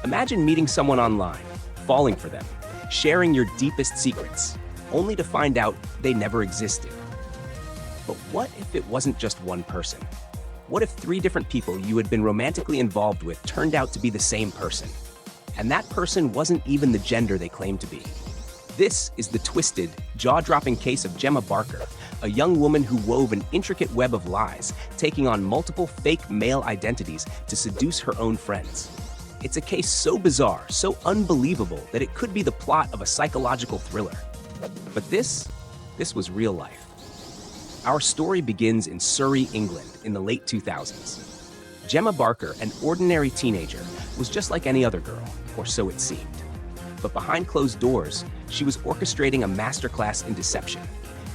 Imagine meeting someone online, falling for them, sharing your deepest secrets, only to find out they never existed. But what if it wasn't just one person? What if 3 different people you had been romantically involved with turned out to be the same person? And that person wasn't even the gender they claimed to be. This is the twisted, jaw-dropping case of Gemma Barker, a young woman who wove an intricate web of lies, taking on multiple fake male identities to seduce her own friends. It's a case so bizarre, so unbelievable, that it could be the plot of a psychological thriller. But this was real life. Our story begins in Surrey, England, in the late 2000s. Gemma Barker, an ordinary teenager, was just like any other girl, or so it seemed. But behind closed doors, she was orchestrating a masterclass in deception.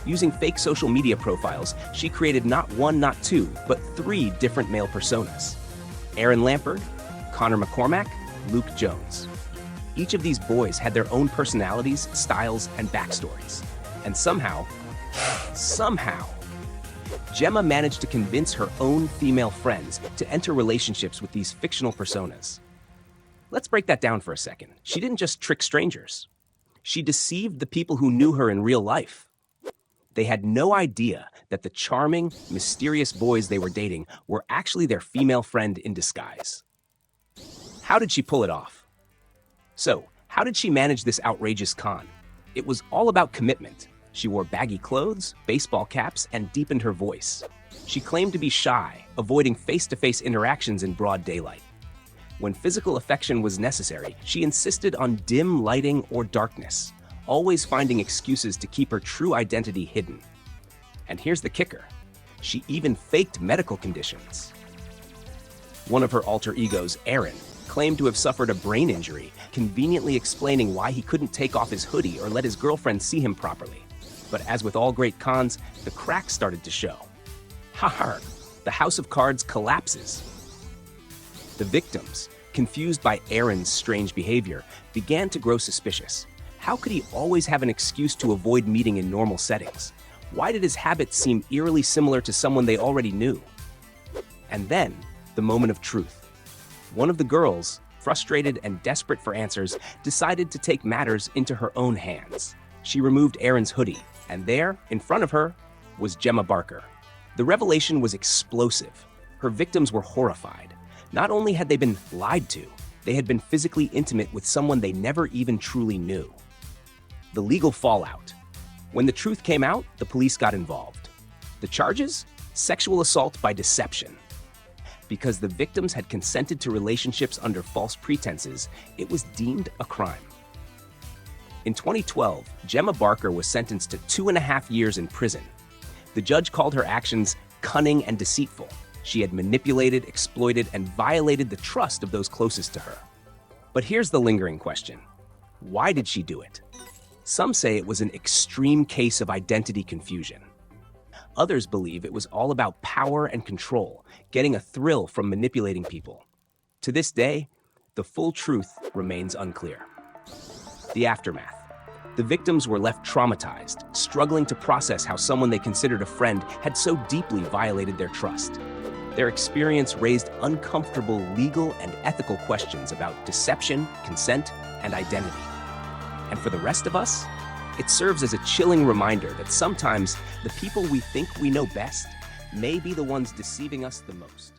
Using fake social media profiles, she created not 1, not 2, but 3 different male personas. Aaron Lampard, Connor McCormack, Luke Jones. Each of these boys had their own personalities, styles, and backstories. And somehow, Gemma managed to convince her own female friends to enter relationships with these fictional personas. Let's break that down for a second. She didn't just trick strangers. She deceived the people who knew her in real life. They had no idea that the charming, mysterious boys they were dating were actually their female friend in disguise. How did she pull it off? So, how did she manage this outrageous con? It was all about commitment. She wore baggy clothes, baseball caps, and deepened her voice. She claimed to be shy, avoiding face-to-face interactions in broad daylight. When physical affection was necessary, she insisted on dim lighting or darkness, always finding excuses to keep her true identity hidden. And here's the kicker. She even faked medical conditions. One of her alter egos, Aaron, claimed to have suffered a brain injury, conveniently explaining why he couldn't take off his hoodie or let his girlfriend see him properly. But as with all great cons, the cracks started to show. The house of cards collapses. The victims, confused by Aaron's strange behavior, began to grow suspicious. How could he always have an excuse to avoid meeting in normal settings? Why did his habits seem eerily similar to someone they already knew? And then, the moment of truth. One of the girls, frustrated and desperate for answers, decided to take matters into her own hands. She removed Aaron's hoodie, and there, in front of her, was Gemma Barker. The revelation was explosive. Her victims were horrified. Not only had they been lied to, they had been physically intimate with someone they never even truly knew. The legal fallout. When the truth came out, the police got involved. The charges? Sexual assault by deception. Because the victims had consented to relationships under false pretenses, it was deemed a crime. In 2012, Gemma Barker was sentenced to 2.5 years in prison. The judge called her actions cunning and deceitful. She had manipulated, exploited, and violated the trust of those closest to her. But here's the lingering question. Why did she do it? Some say it was an extreme case of identity confusion. Others believe it was all about power and control, getting a thrill from manipulating people. To this day, the full truth remains unclear. The aftermath. The victims were left traumatized, struggling to process how someone they considered a friend had so deeply violated their trust. Their experience raised uncomfortable legal and ethical questions about deception, consent, and identity. And for the rest of us, it serves as a chilling reminder that sometimes the people we think we know best may be the ones deceiving us the most.